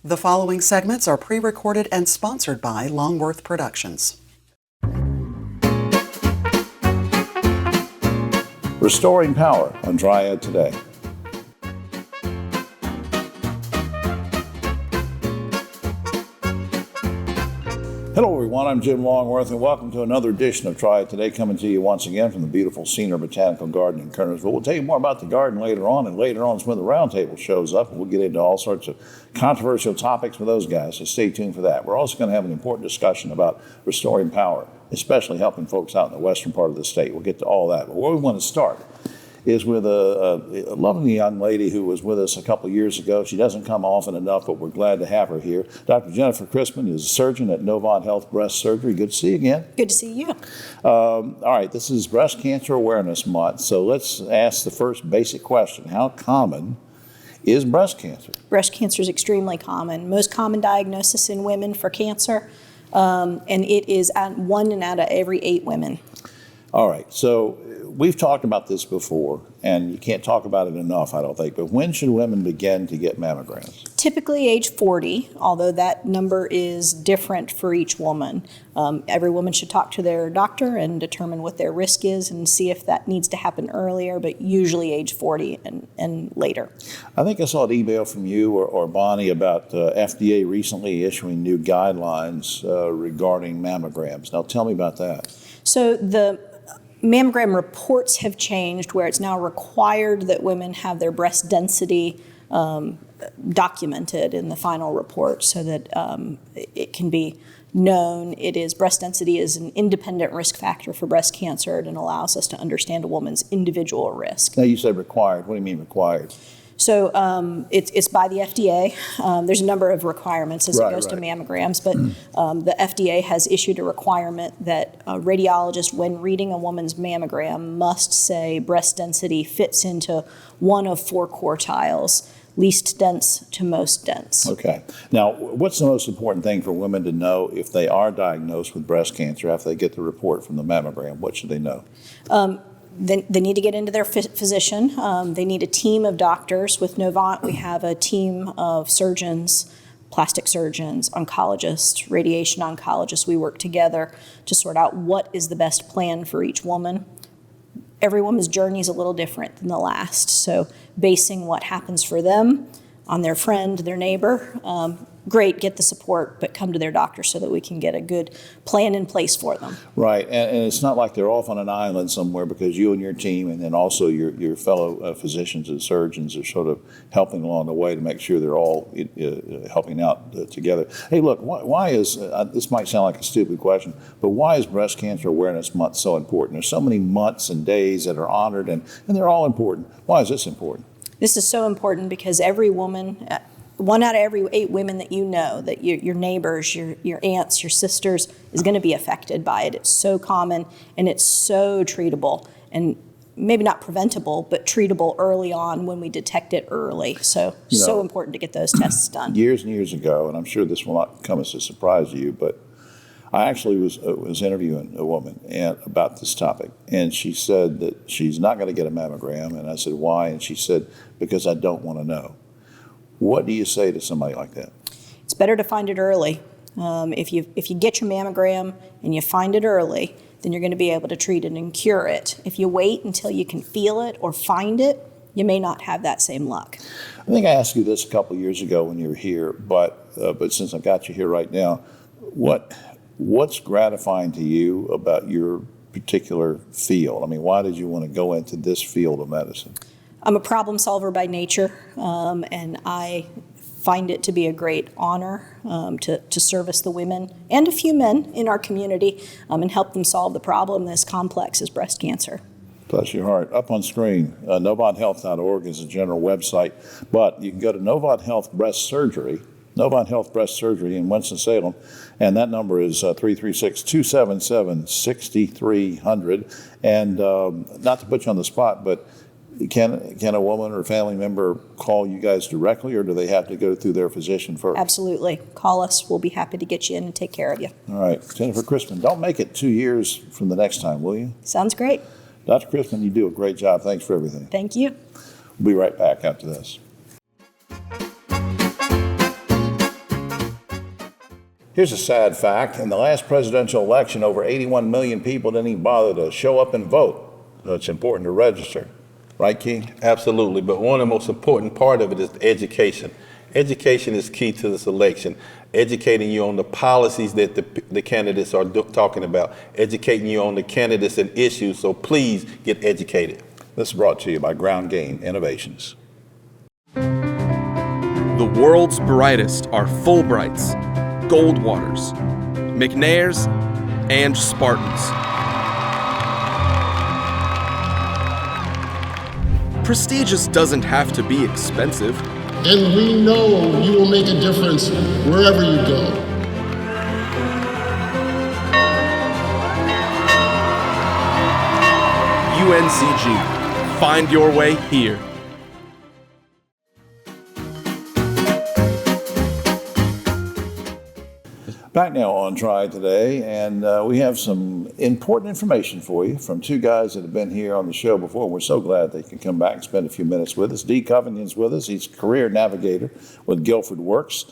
The following segments are pre-recorded and sponsored by Longworth Productions. Restoring Power on Triad Today. Hello everyone, I'm Jim Longworth and welcome to another edition of Triad Today, coming to you once again from the beautiful Senior Botanical Garden in Kernersville. We'll tell you more about the garden later on, and later on is when the roundtable shows up, and we'll get into all sorts of controversial topics with those guys, so stay tuned for that. We're also going to have an important discussion about restoring power, especially helping folks out in the western part of the state. We'll get to all that, but where we want to start is with a lovely young lady who was with us a couple years ago. She doesn't come often enough, but we're glad to have her here. Dr. Jennifer Crispin is a surgeon at Novant Health Breast Surgery. Good to see you again. Good to see you. All right, this is Breast Cancer Awareness Month, so let's ask the first basic question. How common is breast cancer? Breast cancer is extremely common. Most common diagnosis in women for cancer, and it is at 1 out of every 8 women. All right, so we've talked about this before, and you can't talk about it enough, I don't think, but when should women begin to get mammograms? Typically age 40, although that number is different for each woman. Every woman should talk to their doctor and determine what their risk is and see if that needs to happen earlier, but usually age 40 and later. I think I saw an email from you or Bonnie about FDA recently issuing new guidelines regarding mammograms. Now tell me about that. So the mammogram reports have changed where it's now required that women have their breast density documented in the final report so that it can be known. Breast density is an independent risk factor for breast cancer, and allows us to understand a woman's individual risk. Now you said required. What do you mean required? So it's by the FDA. There's a number of requirements as it goes to mammograms, but the FDA has issued a requirement that a radiologist, when reading a woman's mammogram, must say breast density fits into one of 4 quartiles, least dense to most dense. Okay. Now, what's the most important thing for women to know if they are diagnosed with breast cancer after they get the report from the mammogram? What should they know? They need to get into their physician. They need a team of doctors. With Novant, we have a team of surgeons, plastic surgeons, oncologists, radiation oncologists. We work together to sort out what is the best plan for each woman. Every woman's journey is a little different than the last, so basing what happens for them on their friend, their neighbor, great, get the support, but come to their doctor so that we can get a good plan in place for them. Right, and it's not like they're off on an island somewhere, because you and your team and then also your fellow physicians and surgeons are sort of helping along the way to make sure they're all helping out together. Hey, look, why is, this might sound like a stupid question, but why is Breast Cancer Awareness Month so important? There's so many months and days that are honored, and they're all important. Why is this important? This is so important because every woman, 1 out of every 8 women that you know, that your neighbors, your aunts, your sisters, is going to be affected by it. It's so common and it's so treatable, and maybe not preventable, but treatable early on when we detect it early. So, so important to get those tests done. Years and years ago, and I'm sure this will not come as a surprise to you, but I actually was interviewing a woman about this topic, and she said that she's not going to get a mammogram, and I said, why? And she said, because I don't want to know. What do you say to somebody like that? It's better to find it early. If you get your mammogram and you find it early, then you're going to be able to treat it and cure it. If you wait until you can feel it or find it, you may not have that same luck. I think I asked you this a couple of years ago when you were here, but since I've got you here right now, what's gratifying to you about your particular field? I mean, why did you want to go into this field of medicine? I'm a problem solver by nature, and I find it to be a great honor to service the women and a few men in our community and help them solve the problem that's complex as breast cancer. Bless your heart. Up on screen, NovantHealth.org is a general website, but you can go to Novant Health Breast Surgery, Novant Health Breast Surgery in Winston-Salem, and that number is 336-277-6300. And not to put you on the spot, but can a woman or family member call you guys directly, or do they have to go through their physician first? Absolutely. Call us. We'll be happy to get you in and take care of you. All right. Jennifer Crispin, don't make it 2 years from the next time, will you? Sounds great. Dr. Crispin, you do a great job. Thanks for everything. Thank you. We'll be right back after this. Here's a sad fact. In the last presidential election, over 81 million people didn't even bother to show up and vote. So it's important to register. Right, King? Absolutely, but one of the most important part of it is education. Education is key to this election. Educating you on the policies that the candidates are talking about, educating you on the candidates and issues, so please get educated. This is brought to you by Ground Game Innovations. The world's brightest are Fulbrights, Goldwaters, McNairs, and Spartans. Prestigious doesn't have to be expensive. And we know you will make a difference wherever you go. UNCG. Find your way here. Back now on Triad Today, and we have some important information for you from two guys that have been here on the show before. We're so glad they can come back and spend a few minutes with us. Dee Covington's with us. He's career navigator with Guilford Works,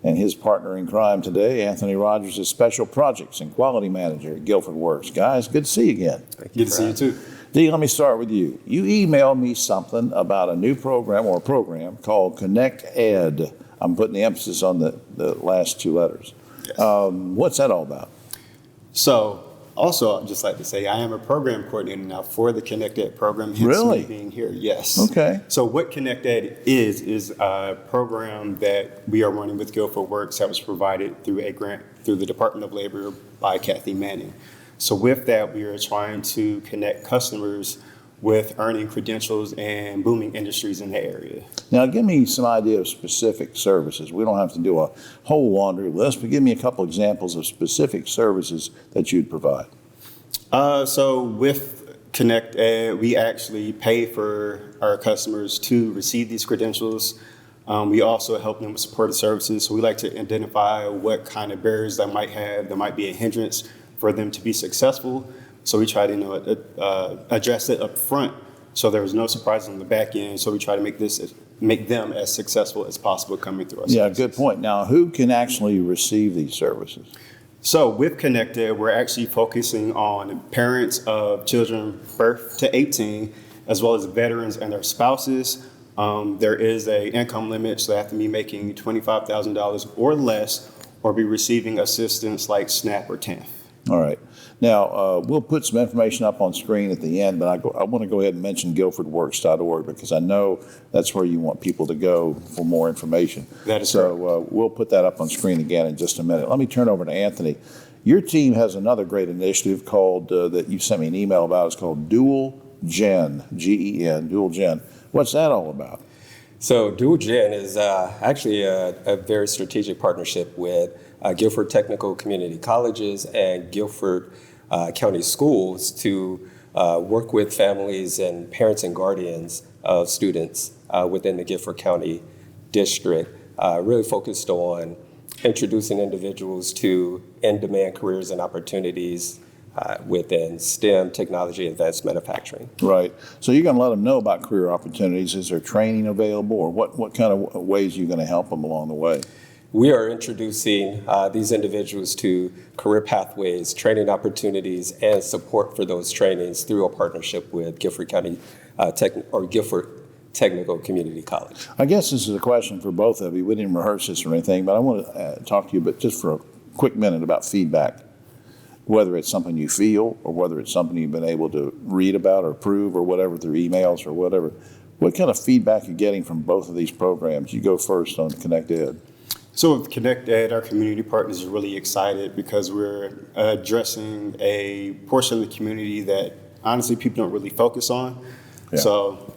and his partner in crime today, Anthony Rogers, is special projects and quality manager at Guilford Works. Guys, good to see you again. Good to see you too. Dee, let me start with you. You emailed me something about a new program or a program called Connect Ed. I'm putting the emphasis on the last two letters. Yes. What's that all about? So, also, I'd just like to say I am a program coordinator now for the Connect Ed program. Hence Really? Me being here, yes. Okay. So, what Connect Ed is a program that we are running with Guilford Works that was provided through a grant through the Department of Labor by Kathy Manning. So, with that, we are trying to connect customers with earning credentials and booming industries in the area. Now, give me some idea of specific services. We don't have to do a whole laundry list, but give me a couple examples of specific services that you'd provide. So with Connect Ed, we actually pay for our customers to receive these credentials. We also help them with supportive services. So we like to identify what kind of barriers that might be a hindrance for them to be successful. So we try to address it up front so there's no surprises on the back end. So we try to make them as successful as possible coming through us. Yeah, good point. Now, who can actually receive these services? So with Connect Ed, we're actually focusing on parents of children birth to 18, as well as veterans and their spouses. There is a income limit, so they have to be making $25,000 or less, or be receiving assistance like SNAP or TANF. All right. Now, we'll put some information up on screen at the end, but I want to go ahead and mention guilfordworks.org because I know that's where you want people to go for more information. That is so we'll put that up on screen again in just a minute. Let me turn over to Anthony. Your team has another great initiative called that you sent me an email about. It's called Dual Gen, G-E-N, Dual Gen. What's that all about? So Dual Gen is actually a very strategic partnership with Guilford Technical Community Colleges and Guilford County Schools to work with families and parents and guardians of students within the Guilford County District, really focused on introducing individuals to in-demand careers and opportunities within STEM, technology, advanced manufacturing. Right. So you're going to let them know about career opportunities. Is there training available, or what kind of ways are you going to help them along the way? We are introducing these individuals to career pathways, training opportunities, and support for those trainings through a partnership with Guilford County Guilford Technical Community College. I guess this is a question for both of you. We didn't rehearse this or anything, but I want to talk to you, but just for a quick minute about feedback. Whether it's something you feel or whether it's something you've been able to read about or prove or whatever through emails or whatever. What kind of feedback you're getting from both of these programs? You go first on Connect Ed. So with Connect Ed, our community partners are really excited because we're addressing a portion of the community that honestly people don't really focus on. Yeah. So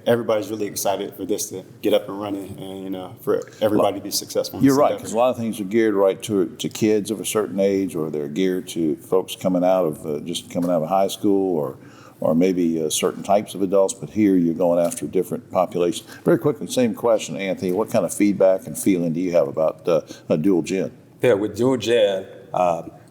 everybody's really excited for this to get up and running and for everybody to be successful. You're right, because a lot of things are geared right to kids of a certain age, or they're geared to folks coming out of high school, or maybe certain types of adults, but here you're going after different populations. Very quickly, same question, Anthony. What kind of feedback and feeling do you have about a Dual Gen? Yeah, with Dual Gen,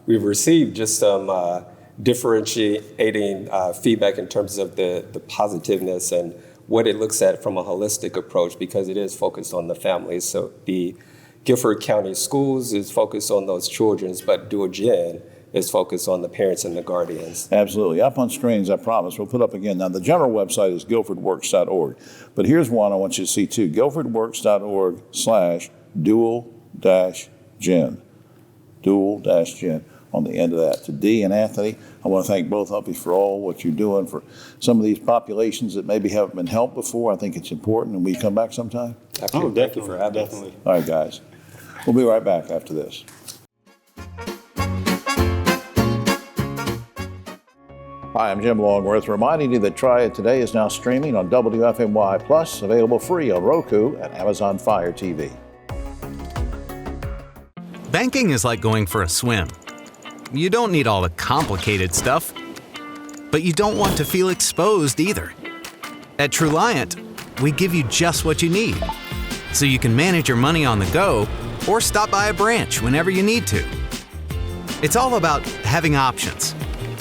we've received just some differentiating feedback in terms of the positiveness and what it looks at from a holistic approach, because it is focused on the families. So the Guilford County Schools is focused on those children, but Dual Gen is focused on the parents and the guardians. Absolutely. Up on screens, I promise. We'll put up again. Now, the general website is guilfordworks.org. But here's one I want you to see too, guilfordworks.org/dual-gen. Dual-gen on the end of that. To Dee and Anthony, I want to thank both of you for all what you're doing for some of these populations that maybe haven't been helped before. I think it's important. And we come back sometime? Oh, Thank you for having us. definitely. All right, guys. We'll be right back after this. Hi, I'm Jim Longworth, reminding you that Triad Today is now streaming on WFMY Plus, available free on Roku and Amazon Fire TV. Banking is like going for a swim. You don't need all the complicated stuff, but you don't want to feel exposed either. At Truliant, we give you just what you need, so you can manage your money on the go or stop by a branch whenever you need to. It's all about having options,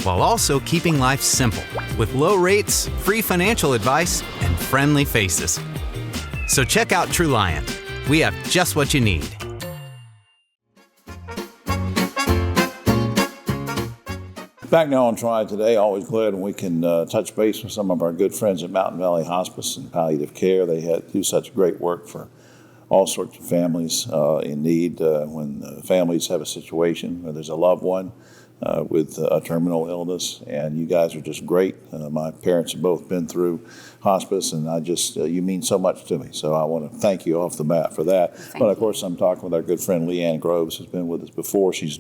while also keeping life simple with low rates, free financial advice, and friendly faces. So check out Truliant. We have just what you need. Back now on Triad Today, always glad when we can touch base with some of our good friends at Mountain Valley Hospice and Palliative Care. They do such great work for all sorts of families in need when families have a situation where there's a loved one with a terminal illness, and you guys are just great. My parents have both been through hospice, and I just, you mean so much to me. So I want to thank you off the bat for that. But of course, I'm talking with our good friend Leanne Groves, who's been with us before. She's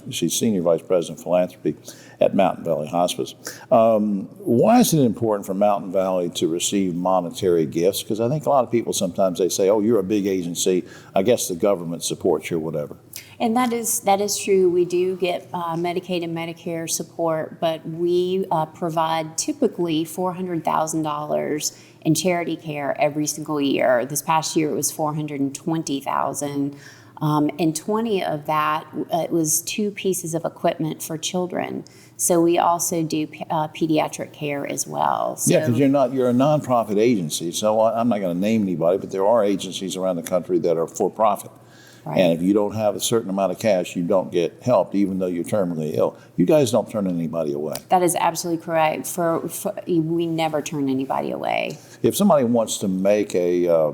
she's Senior Vice President of Philanthropy at Mountain Valley Hospice. Why is it important for Mountain Valley to receive monetary gifts? Because I think a lot of people sometimes they say, oh, you're a big agency, I guess the government supports you or whatever. And that is true. We do get Medicaid and Medicare support, but we provide typically $400,000 in charity care every single year. This past year it was $420,000. And 20 of that, it was 2 pieces of equipment for children. So we also do pediatric care as well. So, yeah, because you're a nonprofit agency. So I'm not going to name anybody, but there are agencies around the country that are for profit. Right. And if you don't have a certain amount of cash, you don't get help, even though you're terminally ill. You guys don't turn anybody away. That is absolutely correct. We never turn anybody away. If somebody wants to make a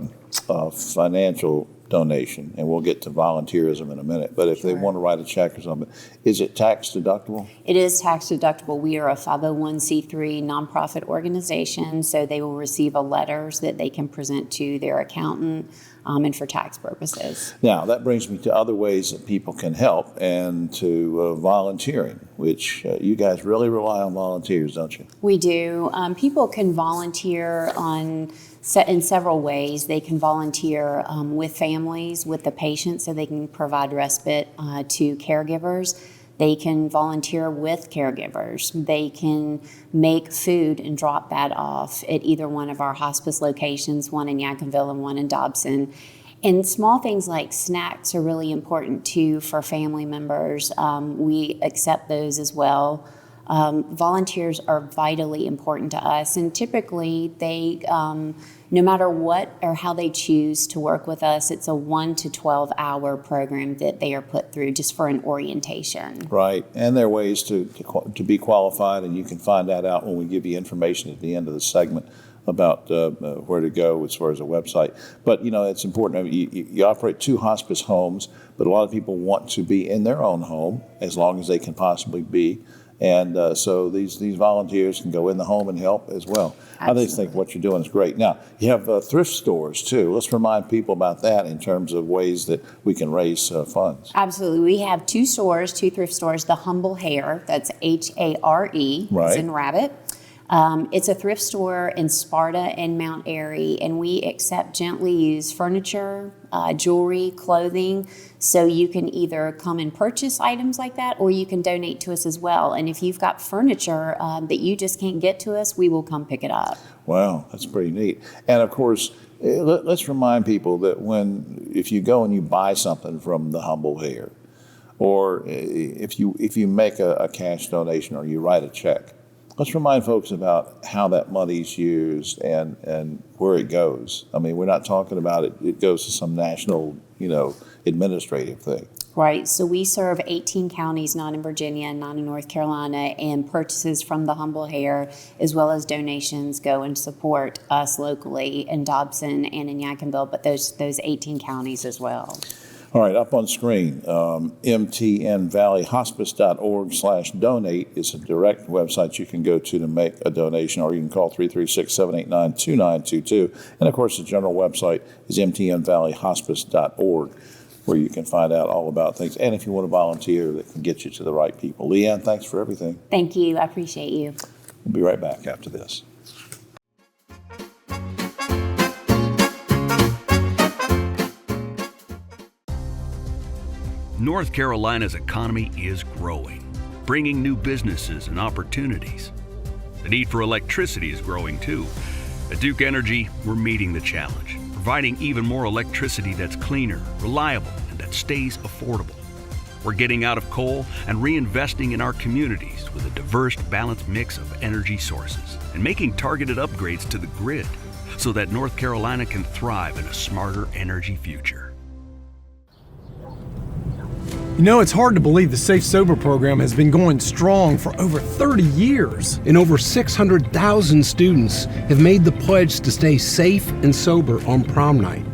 financial donation, and we'll get to volunteerism in a minute, but if they want to write a check or something, is it tax deductible? It is tax deductible. We are a 501c3 nonprofit organization, so they will receive a letter that they can present to their accountant and for tax purposes. Now, that brings me to other ways that people can help and to volunteering, which you guys really rely on volunteers, don't you? We do. People can volunteer in several ways. They can volunteer with families, with the patients, so they can provide respite to caregivers. They can volunteer with caregivers. They can make food and drop that off at either one of our hospice locations, one in Yadkinville and one in Dobson. And small things like snacks are really important too for family members. We accept those as well. Volunteers are vitally important to us, and typically they, no matter what or how they choose to work with us, it's a 1 to 12 hour program that they are put through just for an orientation. Right, and there are ways to be qualified, and you can find that out when we give you information at the end of the segment about where to go as far as a website. But you know, it's important. I mean, you operate 2 hospice homes, but a lot of people want to be in their own home as long as they can possibly be. And so these volunteers can go in the home and help as well. Absolutely. I just think what you're doing is great. Now, you have thrift stores too. Let's remind people about that in terms of ways that we can raise funds. Absolutely. We have 2 stores, 2 thrift stores. The Humble Hare, that's H-A-R-E, Right. as in rabbit. It's a thrift store in Sparta and Mount Airy, and we accept gently used furniture, jewelry, clothing. So you can either come and purchase items like that, or you can donate to us as well. And if you've got furniture that you just can't get to us, we will come pick it up. Wow, that's pretty neat. And of course, let's remind people that if you go and you buy something from the Humble Hare, or if you make a cash donation or you write a check, Let's remind folks about how that money's used and where it goes. I mean, we're not talking about it goes to some national, administrative thing. Right, so we serve 18 counties, none in Virginia and none in North Carolina, and purchases from the Humble Hair as well as donations go and support us locally in Dobson and in Yadkinville, but those 18 counties as well. All right, up on screen, mtnvalleyhospice.org/donate is a direct website you can go to make a donation, or you can call 336-789-2922. And of course, the general website is mtnvalleyhospice.org, where you can find out all about things. And if you want to volunteer, that can get you to the right people. Leanne, thanks for everything. Thank you. I appreciate you. We'll be right back after this. North Carolina's economy is growing, bringing new businesses and opportunities. The need for electricity is growing too. At Duke Energy, we're meeting the challenge, providing even more electricity that's cleaner, reliable, and that stays affordable. We're getting out of coal and reinvesting in our communities with a diverse, balanced mix of energy sources and making targeted upgrades to the grid so that North Carolina can thrive in a smarter energy future. You know, it's hard to believe the Safe Sober program has been going strong for over 30 years. And over 600,000 students have made the pledge to stay safe and sober on prom night.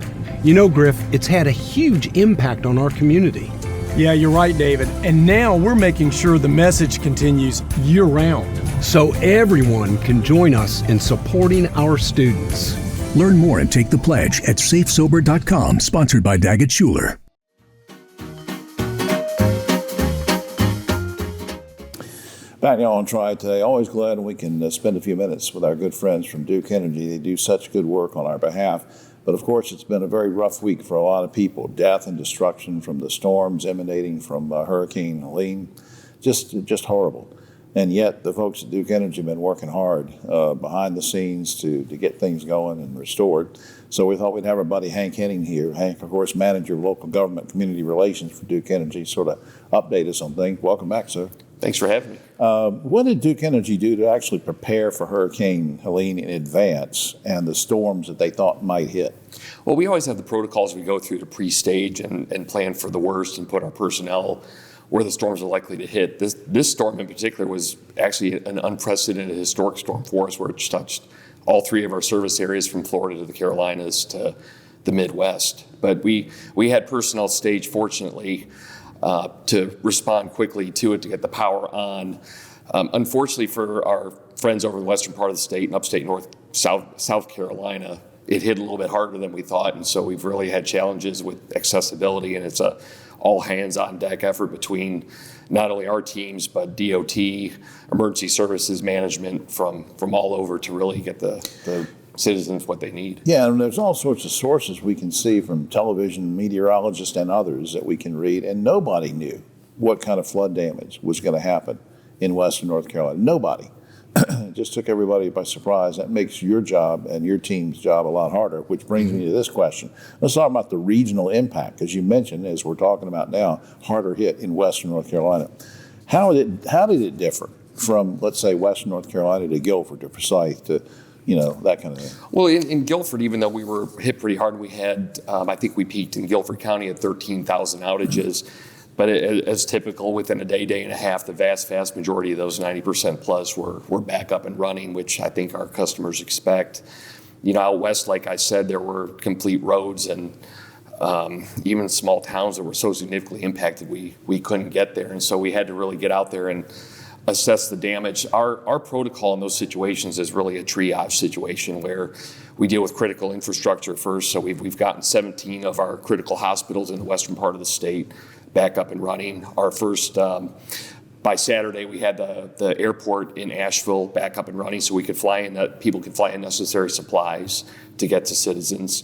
You know, Griff, it's had a huge impact on our community. Yeah, you're right, David. And now we're making sure the message continues year-round. So everyone can join us in supporting our students. Learn more and take the pledge at safesober.com, sponsored by Daggett Schuler. Back now on Triad Today. Always glad we can spend a few minutes with our good friends from Duke Energy. They do such good work on our behalf. But of course, it's been a very rough week for a lot of people. Death and destruction from the storms emanating from Hurricane Helene. Just horrible. And yet the folks at Duke Energy have been working hard behind the scenes to get things going and restored. So we thought we'd have our buddy Hank Henning here. Hank, of course, manager of local government community relations for Duke Energy, sort of update us on things. Welcome back, sir. Thanks for having me. What did Duke Energy do to actually prepare for Hurricane Helene in advance and the storms that they thought might hit? Well, we always have the protocols we go through to pre-stage and plan for the worst and put our personnel where the storms are likely to hit. This storm in particular was actually an unprecedented historic storm for us, where it touched all three of our service areas from Florida to the Carolinas to the Midwest. But we had personnel staged, fortunately, to respond quickly to it, to get the power on. Unfortunately for our friends over in the western part of the state and upstate South Carolina, it hit a little bit harder than we thought, and so we've really had challenges with accessibility, and it's a all hands on deck effort between not only our teams but DOT, emergency services management from all over to really get the citizens what they need. Yeah, and there's all sorts of sources we can see from television, meteorologists, and others that we can read, and nobody knew what kind of flood damage was going to happen in western North Carolina. Nobody. It just took everybody by surprise. That makes your job and your team's job a lot harder, which brings me to this question. Let's talk about the regional impact, as you mentioned, as we're talking about now, harder hit in western North Carolina. How did it differ from, let's say, western North Carolina to Guilford to Forsyth to that kind of thing? Well, in Guilford, even though we were hit pretty hard, we had, I think we peaked in Guilford County at 13,000 outages. But as typical, within a day and a half, the vast majority of those 90% plus were back up and running, which I think our customers expect. Out west, like I said, there were complete roads and even small towns that were so significantly impacted we couldn't get there. And so we had to really get out there and assess the damage. Our protocol in those situations is really a triage situation where we deal with critical infrastructure first. So we've gotten 17 of our critical hospitals in the western part of the state back up and running. Our first, by Saturday, we had the airport in Asheville back up and running, so we could fly in, that people could fly in necessary supplies to get to citizens.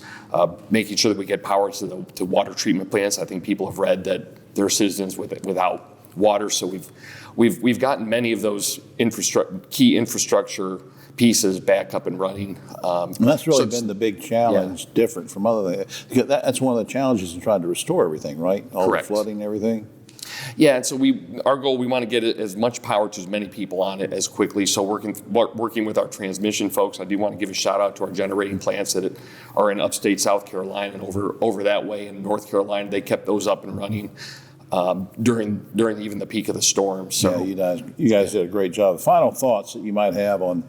Making sure that we get power to water treatment plants. I think people have read that there are citizens without water, so we've gotten many of those key infrastructure pieces back up and running. And that's really been the big challenge, different from other things. Because that's one of the challenges in trying to restore everything, right? All Correct. The flooding and everything. Yeah, and so our goal, we want to get as much power to as many people on it as quickly. So working with our transmission folks, I do want to give a shout out to our generating plants that are in upstate South Carolina and over that way in North Carolina. They kept those up and running during even the peak of the storm. So yeah, you guys did a great job. Final thoughts that you might have on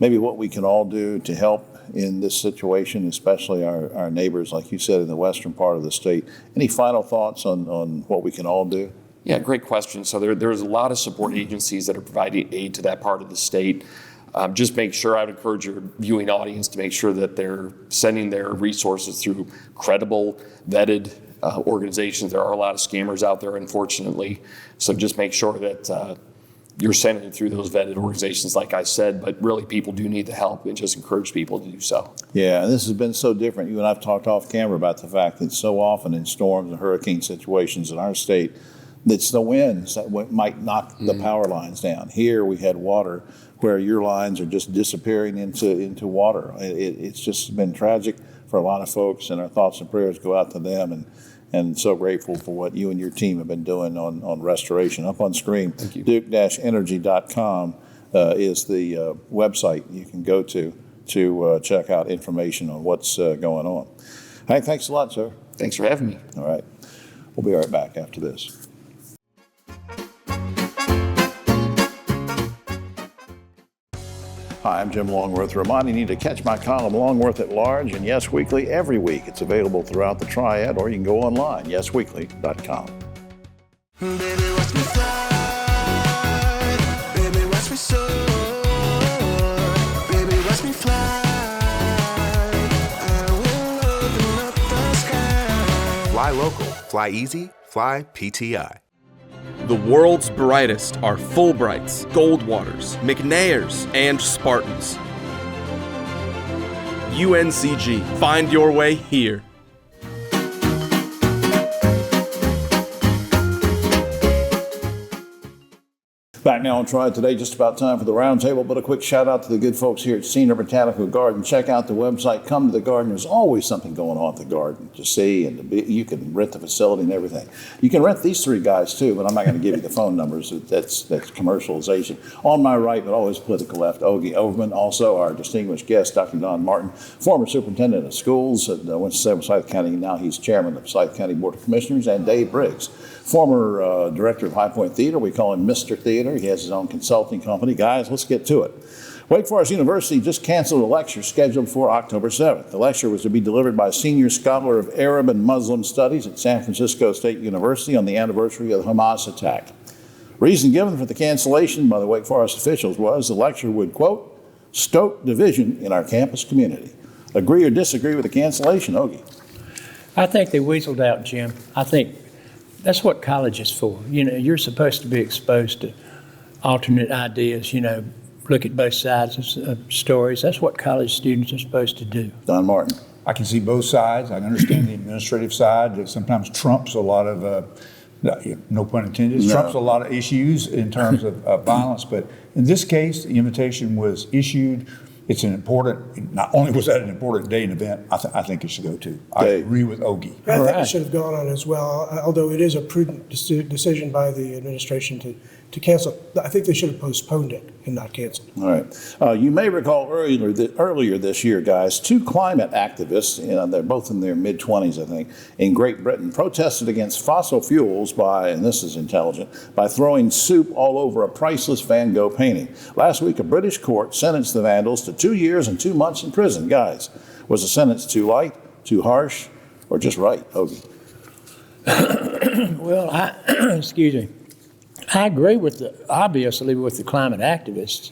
maybe what we can all do to help in this situation, especially our neighbors, like you said, in the western part of the state. Any final thoughts on what we can all do? Yeah, great question. So there's a lot of support agencies that are providing aid to that part of the state. Just make sure, I'd encourage your viewing audience to make sure that they're sending their resources through credible, vetted organizations. There are a lot of scammers out there, unfortunately. So just make sure that you're sending it through those vetted organizations, like I said, but really people do need the help, and just encourage people to do so. Yeah, and this has been so different. You and I've talked off camera about the fact that so often in storms and hurricane situations in our state, it's the winds that might knock the power lines down. Here we had water where your lines are just disappearing into water. It's just been tragic for a lot of folks, and our thoughts and prayers go out to them, and so grateful for what you and your team have been doing on restoration. Up on screen, duke-energy.com is the website you can go to check out information on what's going on. Hey, thanks a lot, sir. Thanks for having me. All right. We'll be right back after this. Hi, I'm Jim Longworth, reminding you to catch my column Longworth at Large and Yes Weekly every week. It's available throughout the Triad, or you can go online, yesweekly.com. Baby, watch me fly. Baby, watch me soar. Baby, watch me fly. I will open up the sky. Fly local, fly easy, fly PTI. The world's brightest are Fulbrights, Goldwaters, McNairs, and Spartans. UNCG, find your way here. Back now on Triad Today, just about time for the roundtable, but a quick shout out to the good folks here at Senior Botanical Garden. Check out the website, come to the garden. There's always something going on at the garden to see, and you can rent the facility and everything. You can rent these three guys too, but I'm not going to give you the phone numbers. That's commercialization. On my right, but always political left, Ogie Overman. Also our distinguished guest, Dr. Don Martin, former superintendent of schools at Winston-Salem, Forsyth County. Now he's chairman of the Forsyth County Board of Commissioners, and Dave Briggs, former director of High Point Theater. We call him Mr. Theater. He has his own consulting company. Guys, let's get to it. Wake Forest University just canceled a lecture scheduled for October 7th. The lecture was to be delivered by a senior scholar of Arab and Muslim studies at San Francisco State University on the anniversary of the Hamas attack. Reason given for the cancellation by the Wake Forest officials was the lecture would, quote, stoke division in our campus community. Agree or disagree with the cancellation, Ogie? I think they weaseled out, Jim. I think that's what college is for. You know, you're supposed to be exposed to alternate ideas, you know, look at both sides of stories. That's what college students are supposed to do. Don Martin. I can see both sides. I can understand the administrative side that sometimes trumps a lot of, no pun intended, trumps a lot of issues in terms of violence. But in this case, the invitation was issued. It's an important, not only was that an important day and event, I think it should go to. I agree with Ogie. I think it should have gone on as well, although it is a prudent decision by the administration to cancel. I think they should have postponed it and not canceled. All right. You may recall earlier this year, guys, two climate activists, they're both in their mid-20s, I think, in Great Britain, protested against fossil fuels by, and this is intelligent, by throwing soup all over a priceless Van Gogh painting. Last week, a British court sentenced the vandals to 2 years and 2 months in prison. Guys, was the sentence too light, too harsh, or just right, Ogie? Well, excuse me. I agree obviously with the climate activists,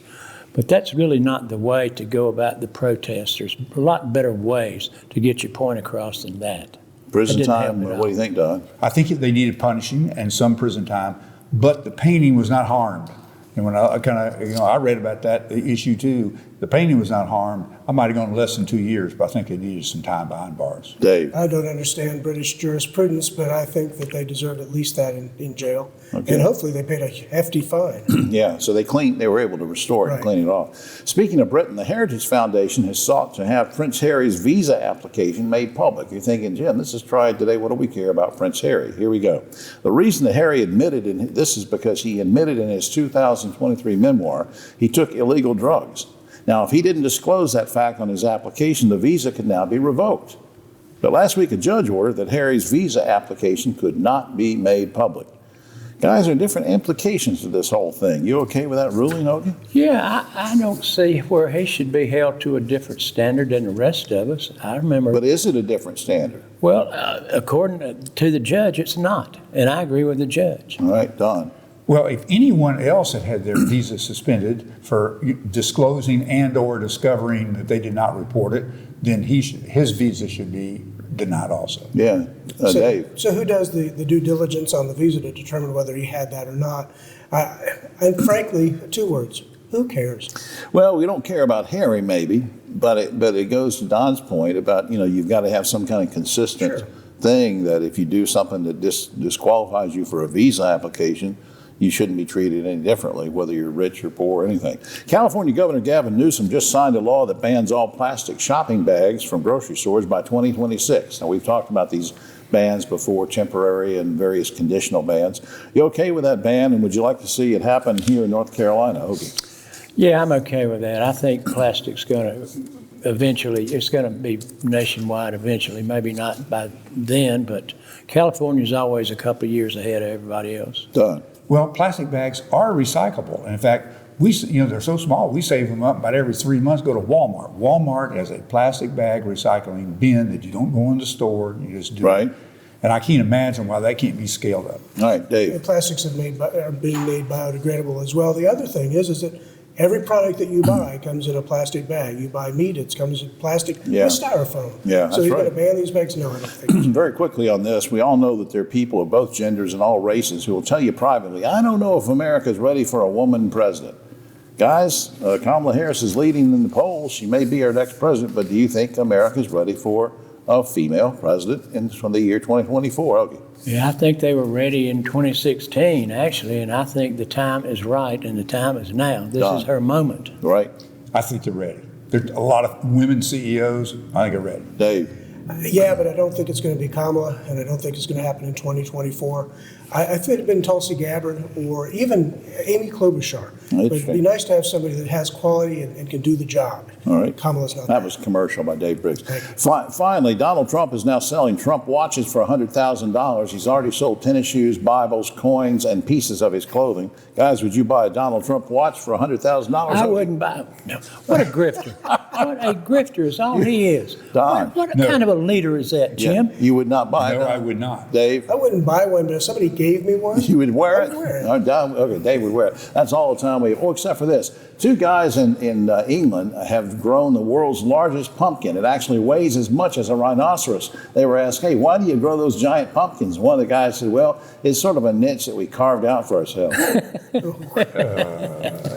but that's really not the way to go about the protest. There's a lot better ways to get your point across than that. Prison time, what do you think, Don? I think they needed punishing and some prison time, but the painting was not harmed. And when I read about that issue too, The painting was not harmed. I might have gone less than 2 years, but I think they needed some time behind bars. Dave. I don't understand British jurisprudence, but I think that they deserved at least that in jail. Okay. And hopefully they paid a hefty fine. Yeah, so they were able to restore it and clean it off. Speaking of Britain, the Heritage Foundation has sought to have Prince Harry's visa application made public. You're thinking, Jim, this is Triad Today. What do we care about Prince Harry? Here we go. The reason that Harry admitted, this is because he admitted in his 2023 memoir, he took illegal drugs. Now, if he didn't disclose that fact on his application, the visa could now be revoked. But last week, a judge ordered that Harry's visa application could not be made public. Guys, there are different implications to this whole thing. You okay with that ruling, Ogie? Yeah, I don't see where he should be held to a different standard than the rest of us. I remember. But is it a different standard? Well, according to the judge, it's not. And I agree with the judge. All right, Don. Well, if anyone else had their visa suspended for disclosing and or discovering that they did not report it, then his visa should be denied also. Yeah, Dave. So who does the due diligence on the visa to determine whether he had that or not? And frankly, 2 words, who cares? Well, we don't care about Harry maybe, but it goes to Don's point about, you've got to have some kind of consistent thing that if you do something that disqualifies you for a visa application, you shouldn't be treated any differently, whether you're rich or poor or anything. California Governor Gavin Newsom just signed a law that bans all plastic shopping bags from grocery stores by 2026. Now, we've talked about these bans before, temporary and various conditional bans. You okay with that ban, and would you like to see it happen here in North Carolina, Ogie? Yeah, I'm okay with that. I think plastic's going to eventually, it's going to be nationwide eventually, maybe not by then, but California's always a couple of years ahead of everybody else. Done. Well, plastic bags are recyclable. And in fact, they're so small, we save them up about every 3 months. Go to Walmart. Walmart has a plastic bag recycling bin that you don't go in the store, you just do it. And I can't imagine why that can't be scaled up. All right, Dave. And plastics are being made biodegradable as well. The other thing is that every product that you buy comes in a plastic bag. You buy meat, it comes in plastic with styrofoam. Yeah, so you're going to ban these bags? No, I don't think. Very quickly on this, we all know that there are people of both genders and all races who will tell you privately, I don't know if America's ready for a woman president. Guys, Kamala Harris is leading in the polls. She may be our next president, but do you think America's ready for a female president from the year 2024? Okay. Yeah, I think they were ready in 2016, actually, and I think the time is right and the time is now. This is her moment. Right. I think they're ready. There are a lot of women CEOs. I think are ready. Dave. Yeah, but I don't think it's going to be Kamala, and I don't think it's going to happen in 2024. I think it'd been Tulsi Gabbard or even Amy Klobuchar. But it'd be nice to have somebody that has quality and can do the job. All right. Kamala's not. That was commercial by Dave Briggs. Finally, Donald Trump is now selling Trump watches for $100,000. He's already sold tennis shoes, Bibles, coins, and pieces of his clothing. Guys, would you buy a Donald Trump watch for $100,000? I wouldn't buy. No. What a grifter. What a grifter is all he is. Don. What kind of a leader is that, Jim? Yeah, you would not buy it? No, I would not. Dave? I wouldn't buy one, but if somebody gave me one, you would wear it? I would wear it. Oh, Don, okay, Dave would wear it. That's all the time we have. Oh, except for this. 2 guys in England have grown the world's largest pumpkin. It actually weighs as much as a rhinoceros. They were asked, hey, why do you grow those giant pumpkins? One of the guys said, well, it's sort of a niche that we carved out for ourselves. I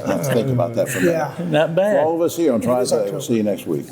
have to think about that for a minute. Yeah. Not bad. For all of us here on Triad Today, we'll see you next week.